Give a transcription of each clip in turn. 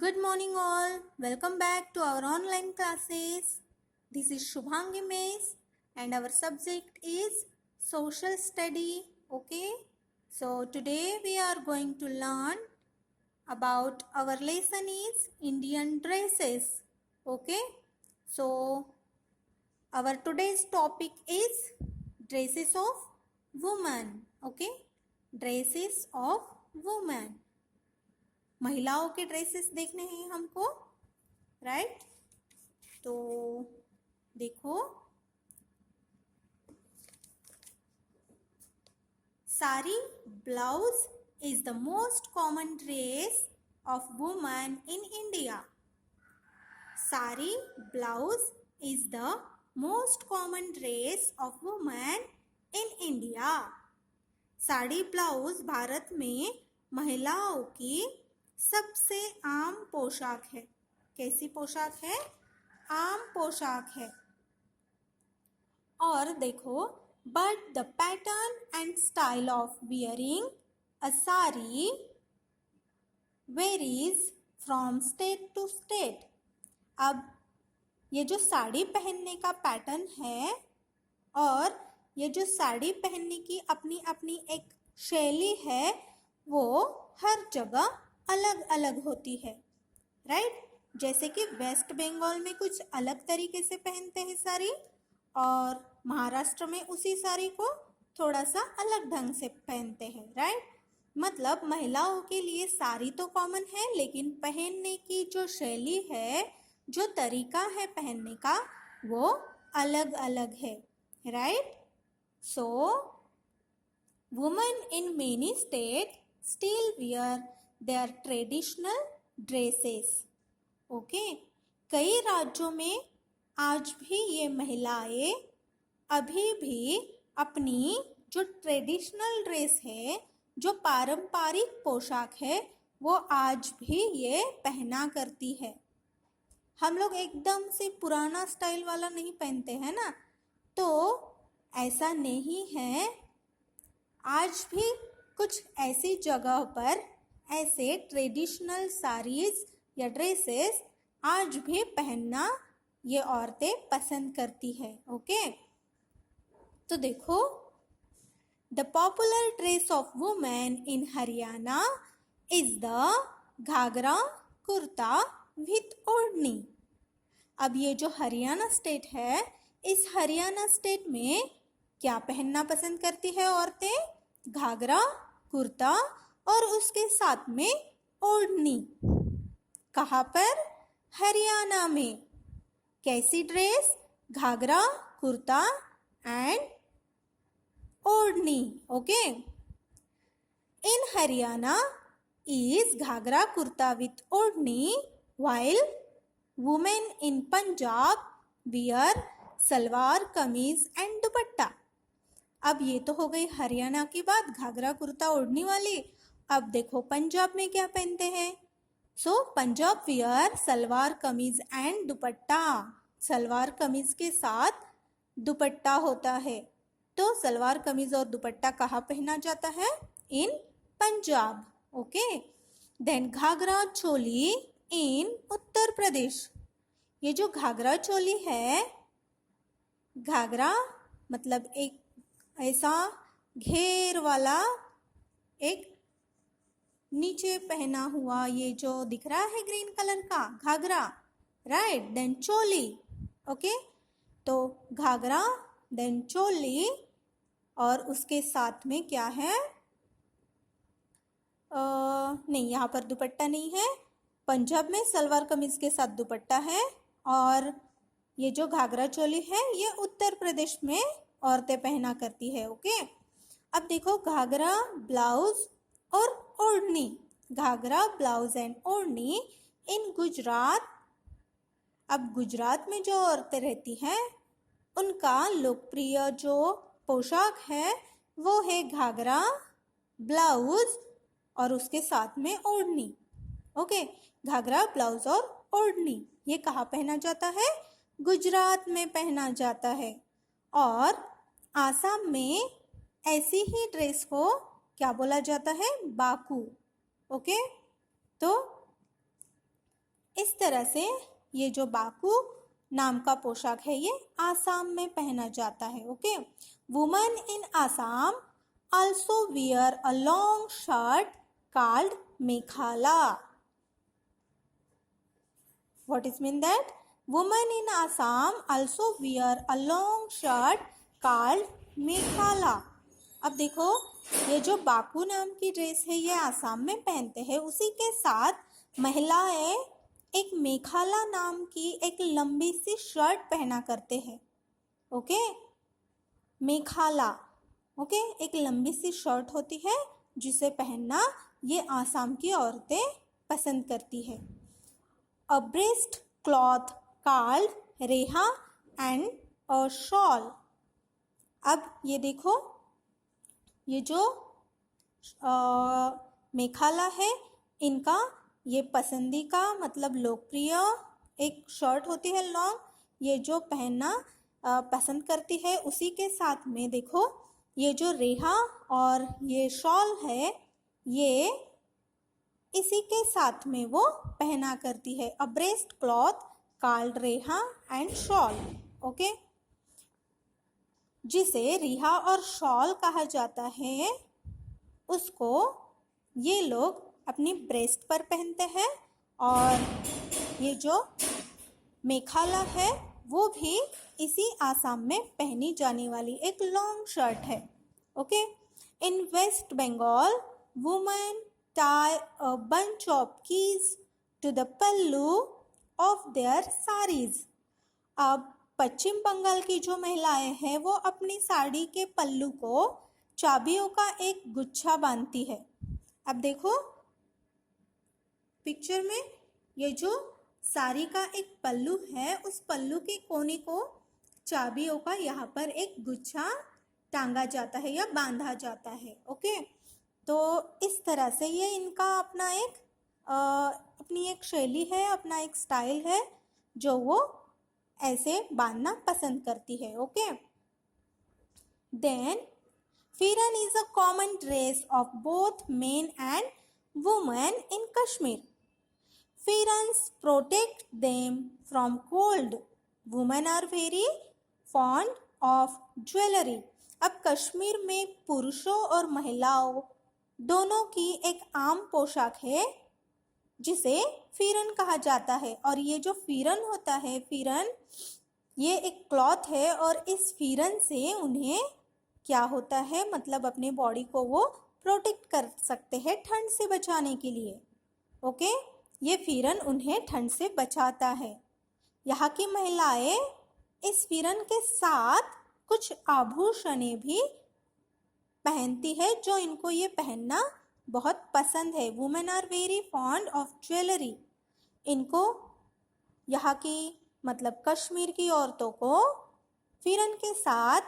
Good morning all. Welcome back to our online classes. This is Shubhangi Mace and our subject is social study. Okay. So today we are going to learn about our lesson is Indian dresses. Okay. So our today's topic is dresses of women. Okay. Dresses of women. महिलाओं के dresses देखने हैं हमको, right? तो देखो, sari blouse is the most common dress of women in India. Sari blouse is the most common dress of women in India. Sari blouse Bharat में महिलाओं की सबसे आम पोशाक है. कैसी पोशाक है? आम पोशाक है. और देखो, but the pattern and style of wearing a sari varies from state to state. अब ये जो साड़ी पहनने का पैटर्न है और ये जो साड़ी पहनने की अपनी अपनी एक शैली है, वो हर जगह अलग अलग होती है, राइट? जैसे कि वेस्ट बंगाल में कुछ अलग तरीके से पहनते हैं साड़ी और महाराष्ट्र में उसी साड़ी को थोड़ा सा अलग ढंग से पहनते हैं, राइट? मतलब महिलाओं के लिए साड़ी तो कॉमन है, लेकिन पहनने की जो शैली है, जो तरीका है पहनने का, वो अलग अलग है, right? So women in many state still wear there traditional dresses. Okay, कई राज्यों में आज भी ये महिलाएं अभी भी अपनी जो ट्रेडिशनल ड्रेस है, जो पारंपरिक पोशाक है, वो आज भी ये पहना करती है. हम लोग एकदम से पुराना स्टाइल वाला नहीं पहनते हैं ना, तो ऐसा नहीं है. आज भी कुछ ऐसी जगह पर ऐसे ट्रेडिशनल साड़ीज या ड्रेसेस आज भी पहनना ये औरतें पसंद करती है. ओके, तो देखो, the popular dress of women in Haryana is the ghagra kurta with odhni. अब ये जो हरियाणा स्टेट है, इस हरियाणा स्टेट में क्या पहनना पसंद करती है औरतें? घाघरा कुर्ता और उसके साथ में ओढ़नी. कहाँ पर? हरियाणा में. कैसी dress? Ghagra kurta and odhni. Okay, in Haryana is ghagra kurta with odhni, while women in Punjab wear salwar kameez and दुपट्टा. अब ये तो हो गई हरियाणा की बात, घाघरा कुर्ता ओढ़नी वाली. अब देखो पंजाब में क्या पहनते हैं. सो पंजाब वियर सलवार कमीज एंड दुपट्टा. सलवार कमीज के साथ दुपट्टा होता है. तो सलवार कमीज और दुपट्टा कहाँ पहना जाता है? इन पंजाब. ओके, देन घाघरा चोली इन उत्तर प्रदेश. ये जो घाघरा चोली है, घाघरा मतलब एक ऐसा घेर वाला एक नीचे पहना हुआ, ये जो दिख रहा है ग्रीन कलर का घाघरा, राइट? देन चोली. ओके, तो घाघरा देन चोली और उसके साथ में क्या है? नहीं, यहाँ पर दुपट्टा नहीं है. पंजाब में सलवार कमीज के साथ दुपट्टा है और ये जो घाघरा चोली है, ये उत्तर प्रदेश में औरतें पहना करती है. ओके, अब देखो, घाघरा ब्लाउज और ओढ़नी. घाघरा ब्लाउज एंड ओढ़नी इन गुजरात. अब गुजरात में जो औरतें रहती हैं, उनका लोकप्रिय जो पोशाक है, वो है घाघरा ब्लाउज और उसके साथ में ओढ़नी. ओके, घाघरा ब्लाउज और ओढ़नी ये कहाँ पहना जाता है? गुजरात में पहना जाता है. और आसाम में ऐसी ही ड्रेस को क्या बोला जाता है? बाकू. ओके, तो इस तरह से ये जो बाकू नाम का पोशाक है ये आसाम में पहना जाता है. Okay, women in Assam also wear a long shirt called mekhela. What is mean that? Women in Assam also wear a long shirt called मेखाला. अब देखो, ये जो बाकू नाम की ड्रेस है ये आसाम में पहनते हैं, उसी के साथ महिलाएं एक मेखाला नाम की एक लंबी सी शर्ट पहना करते हैं. ओके, मेखाला. ओके, एक लंबी सी शर्ट होती है जिसे पहनना ये आसाम की औरतें पसंद करती है. A breast cloth called reha and a shawl. अब ये देखो, ये जो मेखाला है इनका ये पसंदीदा मतलब लोकप्रिय एक शर्ट होती है लॉन्ग, ये जो पहनना पसंद करती है. उसी के साथ में देखो ये जो रेहा और ये शॉल है ये इसी के साथ में वो पहना करती है. A breast cloth called reha and shawl. Okay, जिसे रिहा और शॉल कहा जाता है उसको ये लोग अपनी ब्रेस्ट पर पहनते हैं, और ये जो मेखाला है वो भी इसी आसाम में पहनी जाने वाली एक लॉन्ग शर्ट है. Okay, in West Bengal women tie a bunch of keys to the pallu of their sarees. अब पश्चिम बंगाल की जो महिलाएं हैं वो अपनी साड़ी के पल्लू को चाबियों का एक गुच्छा बांधती है. अब देखो पिक्चर में ये जो साड़ी का एक पल्लू है उस पल्लू के कोने को चाबियों का यहाँ पर एक गुच्छा टांगा जाता है या बांधा जाता है. ओके, तो इस तरह से ये इनका अपना एक अपनी एक शैली है, अपना एक स्टाइल है जो वो ऐसे बांधना पसंद करती है. Okay, then pheran is a common dress of both men and women in Kashmir. Pherans protect them from cold. Women are very fond of jewellery. अब कश्मीर में पुरुषों और महिलाओं दोनों की एक आम पोशाक है जिसे फिरन कहा जाता है. और ये जो फिरन होता है, फिरन ये एक क्लॉथ है और इस फिरन से उन्हें क्या होता है मतलब अपने बॉडी को वो प्रोटेक्ट कर सकते हैं ठंड से बचाने के लिए. ओके, ये फिरन उन्हें ठंड से बचाता है. यहाँ की महिलाएं इस फिरन के साथ कुछ आभूषणें भी पहनती है जो इनको ये पहनना बहुत पसंद है. Women are very fond of jewellery. इनको यहाँ की मतलब कश्मीर की औरतों को फिरन के साथ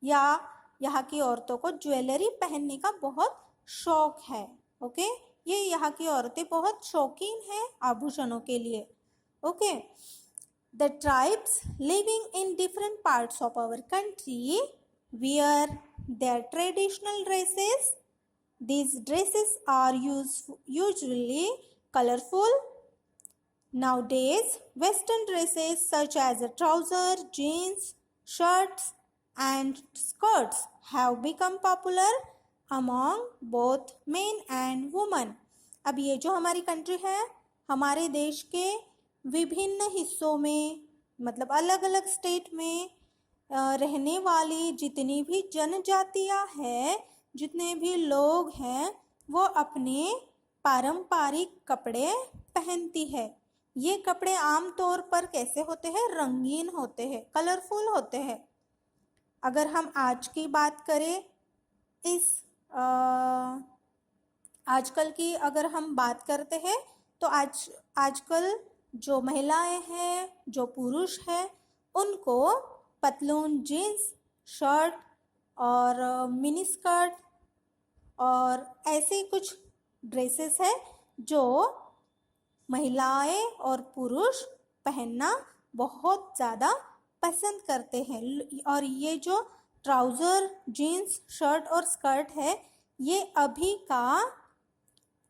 या यहाँ की औरतों को ज्वेलरी पहनने का बहुत शौक है. ओके, ये यहाँ की औरतें बहुत शौकीन हैं आभूषणों के लिए. Okay, the tribes living in different parts of our country wear their traditional dresses. These dresses are usually colorful. Nowadays, Western dresses such as trousers, jeans, shirts, and skirts have become popular among both men and women. अब ये जो हमारी country है, हमारे देश के विभिन्न हिस्सों में मतलब अलग अलग स्टेट में रहने वाली जितनी भी जनजातियां हैं, जितने भी लोग हैं, वो अपने पारंपरिक कपड़े पहनती है. ये कपड़े आमतौर पर कैसे होते हैं? रंगीन होते हैं, कलरफुल होते हैं. अगर हम आज की बात करें, इस आजकल की अगर हम बात करते हैं तो आजकल जो महिलाएं हैं, जो पुरुष हैं, उनको पतलून, जीन्स, शर्ट और मिनी स्कर्ट और ऐसे कुछ ड्रेसेस है जो महिलाएं और पुरुष पहनना बहुत ज़्यादा पसंद करते हैं. और ये जो ट्राउज़र, जीन्स, शर्ट और स्कर्ट है, ये अभी का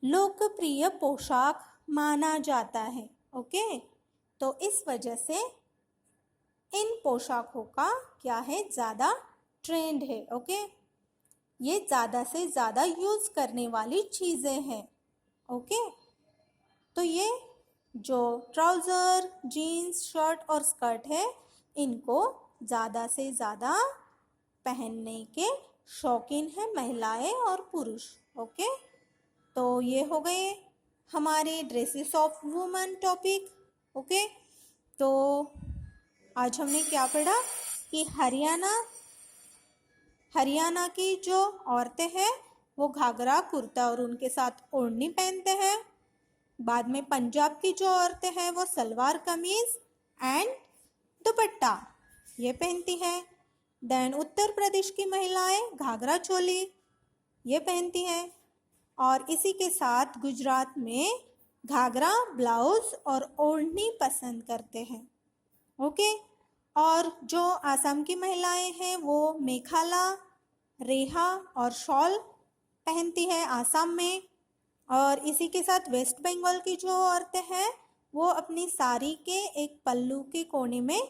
लोकप्रिय पोशाक माना जाता है। ओके, तो इस वजह से इन पोशाकों का क्या है, ज़्यादा ट्रेंड है। ओके, ये ज़्यादा से ज़्यादा यूज़ करने वाली चीज़ें हैं। ओके, तो ये जो ट्राउज़र, जीन्स, शर्ट और स्कर्ट है, इनको ज़्यादा से ज़्यादा पहनने के शौकीन हैं महिलाएं और पुरुष। ओके, तो ये हो गए हमारे dresses of women topic. Okay, तो आज हमने क्या पढ़ा कि हरियाणा की जो औरतें हैं वो घाघरा, कुर्ता और उनके साथ ओढ़नी पहनते हैं। बाद में पंजाब की जो औरतें हैं वो सलवार कमीज एंड दुपट्टा ये पहनती हैं। देन उत्तर प्रदेश की महिलाएं घाघरा चोली ये पहनती हैं। और इसी के साथ गुजरात में घाघरा, ब्लाउज और ओढ़नी पसंद करते हैं। ओके, और जो आसाम की महिलाएं हैं वो मेखाला, रेहा और शॉल पहनती है आसाम में। और इसी के साथ वेस्ट बंगाल की जो औरतें हैं वो अपनी साड़ी के एक पल्लू के कोने में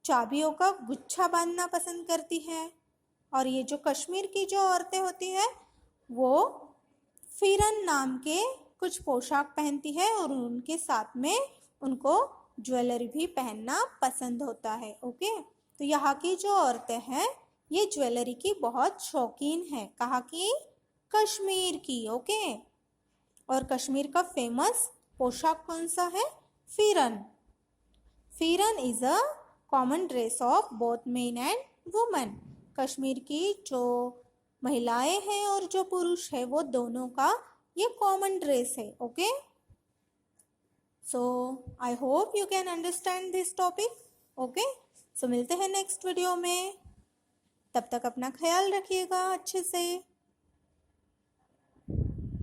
चाबियों का गुच्छा बांधना पसंद करती हैं। और ये जो कश्मीर की जो औरतें होती हैं वो फिरन नाम के कुछ पोशाक पहनती है और उनके साथ में उनको ज्वेलरी भी पहनना पसंद होता है। ओके, तो यहाँ की जो औरतें हैं ये ज्वेलरी की बहुत शौकीन है। कहाँ की? कश्मीर की। ओके, और कश्मीर का फेमस पोशाक कौन सा है? फिरन। फिरन is a common dress of both men and women. Kashmir की जो महिलाएं हैं और जो पुरुष है वो दोनों का ये कॉमन ड्रेस है। Okay, so I hope you can understand this topic. Okay, so मिलते हैं नेक्स्ट वीडियो में। तब तक अपना ख्याल रखिएगा अच्छे से।